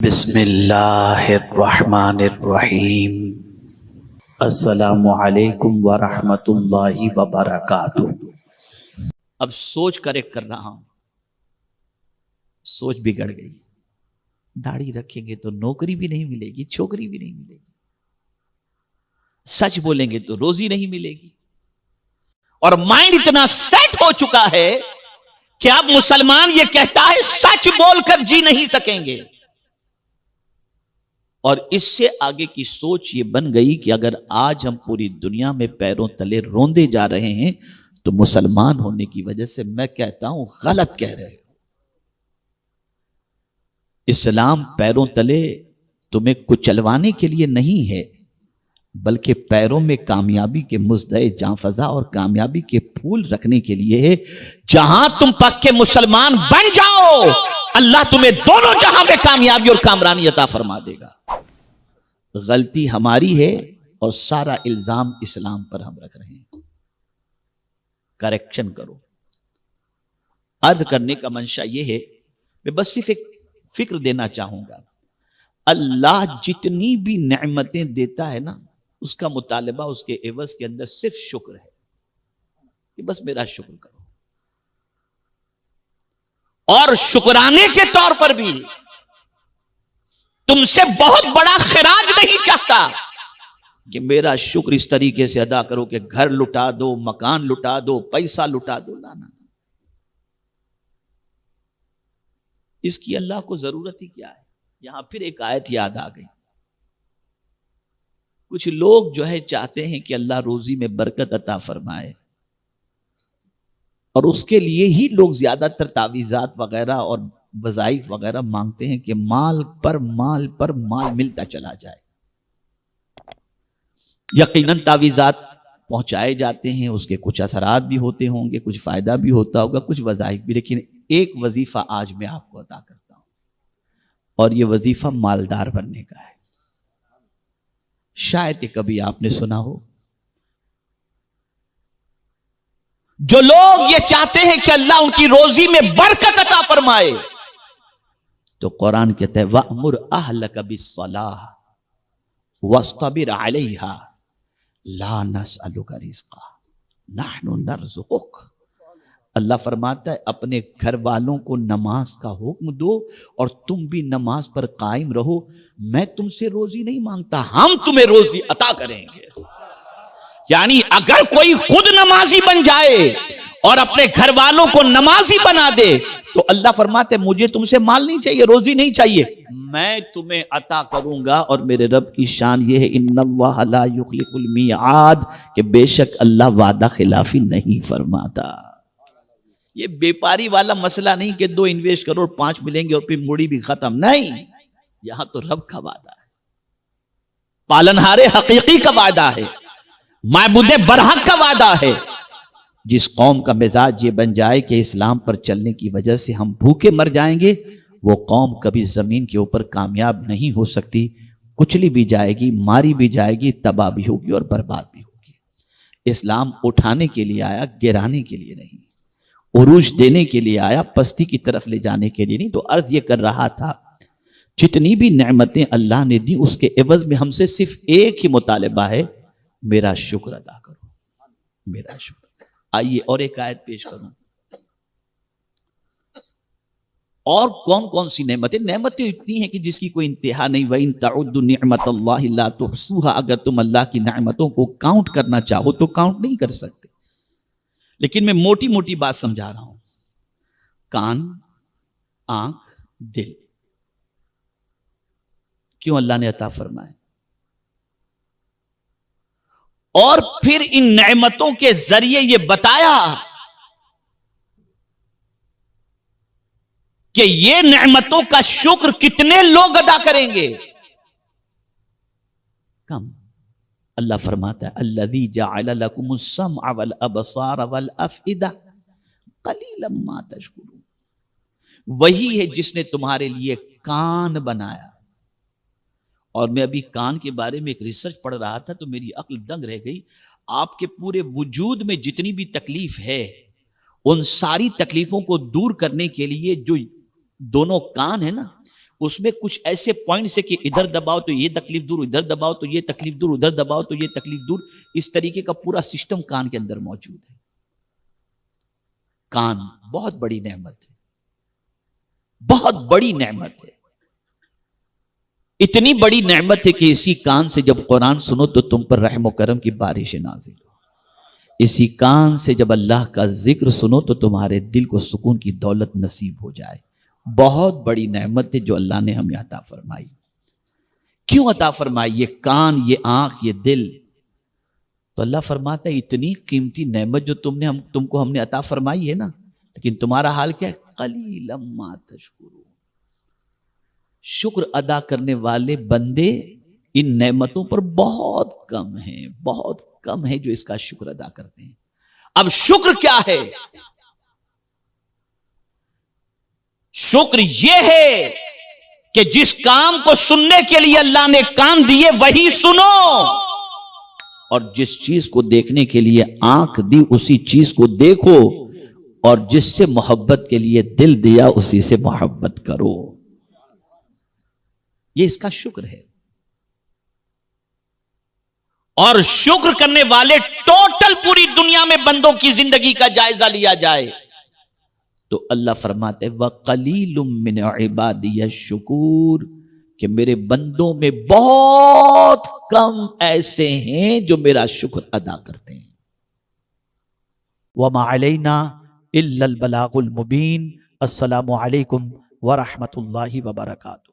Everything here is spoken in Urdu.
بسم اللہ الرحمن الرحیم۔ السلام علیکم ورحمۃ اللہ وبرکاتہ۔ اب سوچ کریکٹ کر رہا ہوں، سوچ بگڑ گئی۔ داڑھی رکھیں گے تو نوکری بھی نہیں ملے گی، چھوکری بھی نہیں ملے گی، سچ بولیں گے تو روزی نہیں ملے گی، اور مائنڈ اتنا سیٹ ہو چکا ہے کہ اب مسلمان یہ کہتا ہے سچ بول کر جی نہیں سکیں گے، اور اس سے آگے کی سوچ یہ بن گئی کہ اگر آج ہم پوری دنیا میں پیروں تلے روندے جا رہے ہیں تو مسلمان ہونے کی وجہ سے میں کہتا ہوں غلط کہہ رہے ہو۔ اسلام پیروں تلے تمہیں کچلوانے کے لیے نہیں ہے، بلکہ پیروں میں کامیابی کے مزدئے جاں فضا اور کامیابی کے پھول رکھنے کے لیے ہے۔ جہاں تم پکے مسلمان بن جاؤ، اللہ تمہیں دونوں جہاں میں کامیابی اور کامرانی عطا فرما دے گا۔ غلطی ہماری ہے اور سارا الزام اسلام پر ہم رکھ رہے ہیں۔ کریکشن کرو۔ عرض کرنے کا منشا یہ ہے، میں بس صرف ایک فکر دینا چاہوں گا، اللہ جتنی بھی نعمتیں دیتا ہے نا، اس کا مطالبہ اس کے عوض کے اندر صرف شکر ہے کہ بس میرا شکر کرو، اور شکرانے کے طور پر بھی تم سے بہت بڑا خراج نہیں چاہتا کہ میرا شکر اس طریقے سے ادا کرو کہ گھر لٹا دو، مکان لٹا دو، پیسہ لٹا دو، لانا۔ اس کی اللہ کو ضرورت ہی کیا ہے؟ یہاں پھر ایک آیت یاد آ گئی۔ کچھ لوگ جو ہے چاہتے ہیں کہ اللہ روزی میں برکت عطا فرمائے، اور اس کے لیے ہی لوگ زیادہ تر تعویذات وغیرہ اور وظائف وغیرہ مانگتے ہیں کہ مال پر مال پر مال ملتا چلا جائے۔ یقیناً تعویذات پہنچائے جاتے ہیں، اس کے کچھ اثرات بھی ہوتے ہوں گے، کچھ فائدہ بھی ہوتا ہوگا، کچھ وظائف بھی، لیکن ایک وظیفہ آج میں آپ کو عطا کرتا ہوں، اور یہ وظیفہ مالدار بننے کا ہے۔ شاید کبھی آپ نے سنا ہو، جو لوگ یہ چاہتے ہیں کہ اللہ ان کی روزی میں برکت عطا فرمائے، تو قرآن کہتا ہے وَأْمُرْ أَهْلَكَ بِالصَّلَاةِ وَاصْطَبِرْ عَلَيْهَا لَا نَسْأَلُكَ رِزْقًا نَحْنُ نَرْزُقُكَ۔ اللہ فرماتا ہے اپنے گھر والوں کو نماز کا حکم دو، اور تم بھی نماز پر قائم رہو، میں تم سے روزی نہیں مانگتا، ہم تمہیں روزی عطا کریں گے۔ یعنی اگر کوئی خود نمازی بن جائے اور اپنے گھر والوں کو نمازی بنا دے تو اللہ فرماتے ہیں مجھے تم سے مال نہیں چاہیے، روزی نہیں چاہیے، میں تمہیں عطا کروں گا۔ اور میرے رب کی شان یہ ہے ان اللہ لا یخلف المیعاد، کہ بے شک اللہ وعدہ خلافی نہیں فرماتا۔ یہ بیپاری والا مسئلہ نہیں کہ 2 انویسٹ کرو 5 ملیں گے اور پھر موڑی بھی ختم، نہیں، یہاں تو رب کا وعدہ ہے، پالنہار حقیقی کا وعدہ ہے، معبود برحق کا وعدہ ہے۔ جس قوم کا مزاج یہ بن جائے کہ اسلام پر چلنے کی وجہ سے ہم بھوکے مر جائیں گے، وہ قوم کبھی زمین کے اوپر کامیاب نہیں ہو سکتی، کچلی بھی جائے گی، ماری بھی جائے گی، تباہ بھی ہوگی اور برباد بھی ہوگی۔ اسلام اٹھانے کے لیے آیا، گرانے کے لیے نہیں، عروج دینے کے لیے آیا، پستی کی طرف لے جانے کے لیے نہیں۔ تو عرض یہ کر رہا تھا جتنی بھی نعمتیں اللہ نے دی اس کے عوض میں ہم سے صرف ایک ہی مطالبہ ہے، میرا شکر ادا کرو، میرا شکر۔ آئیے اور ایک آیت پیش کروں۔ اور کون کون سی نعمتیں اتنی ہیں کہ جس کی کوئی انتہا نہیں۔ وَإِن تَعُدُّوا نِعْمَةَ اللَّهِ لَا تُحْصُوهَا، اگر تم اللہ کی نعمتوں کو کاؤنٹ کرنا چاہو تو کاؤنٹ نہیں کر سکتے، لیکن میں موٹی موٹی بات سمجھا رہا ہوں۔ کان، آنکھ، دل، کیوں اللہ نے عطا فرمائے؟ اور پھر ان نعمتوں کے ذریعے یہ بتایا کہ یہ نعمتوں کا شکر کتنے لوگ ادا کریں گے؟ کم۔ اللہ فرماتا ہے الذی جعل لکم السمع والابصار والافئدہ قلیلا ما تشکرون، وہی ہے جس نے تمہارے لیے کان بنایا۔ اور میں ابھی کان کے بارے میں ایک ریسرچ پڑھ رہا تھا تو میری عقل دنگ رہ گئی۔ آپ کے پورے وجود میں جتنی بھی تکلیف ہے ان ساری تکلیفوں کو دور کرنے کے لیے جو دونوں کان ہیں نا، اس میں کچھ ایسے پوائنٹس ہے کہ ادھر دباؤ تو یہ تکلیف دور، ادھر دباؤ تو یہ تکلیف دور، ادھر دباؤ تو یہ تکلیف دور. اس طریقے کا پورا سسٹم کان کے اندر موجود ہے. کان بہت بڑی نعمت ہے، بہت بڑی نعمت ہے. اتنی بڑی نعمت ہے کہ اسی کان سے جب قرآن سنو تو تم پر رحم و کرم کی بارشیں نازل ہو. اسی کان سے جب اللہ کا ذکر سنو تو تمہارے دل کو سکون کی دولت نصیب ہو جائے. بہت بڑی نعمت ہے جو اللہ نے ہمیں عطا فرمائی. کیوں عطا فرمائی؟ یہ کان، یہ آنکھ، یہ دل. تو اللہ فرماتا ہے اتنی قیمتی نعمت جو تم کو ہم نے عطا فرمائی ہے نا، لیکن تمہارا حال کیا ہے؟ قلیلا ما تشکرون. شکر ادا کرنے والے بندے ان نعمتوں پر بہت کم ہیں، بہت کم ہیں جو اس کا شکر ادا کرتے ہیں. اب شکر کیا ہے؟ شکر یہ ہے کہ جس کام کو سننے کے لیے اللہ نے کان دیے وہی سنو، اور جس چیز کو دیکھنے کے لیے آنکھ دی اسی چیز کو دیکھو، اور جس سے محبت کے لیے دل دیا اسی سے محبت کرو. یہ اس کا شکر ہے. اور شکر کرنے والے ٹوٹل پوری دنیا میں بندوں کی زندگی کا جائزہ لیا جائے تو اللہ فرماتے وَقَلِيلٌ مِّنْ عِبَادِيَ الشُّكُورُ کہ میرے بندوں میں بہت کم ایسے ہیں جو میرا شکر ادا کرتے ہیں. وَمَا عَلَيْنَا إِلَّا الْبَلَاغُ الْمُبِينُ. السلام علیکم ورحمۃ اللہ وبرکاتہ.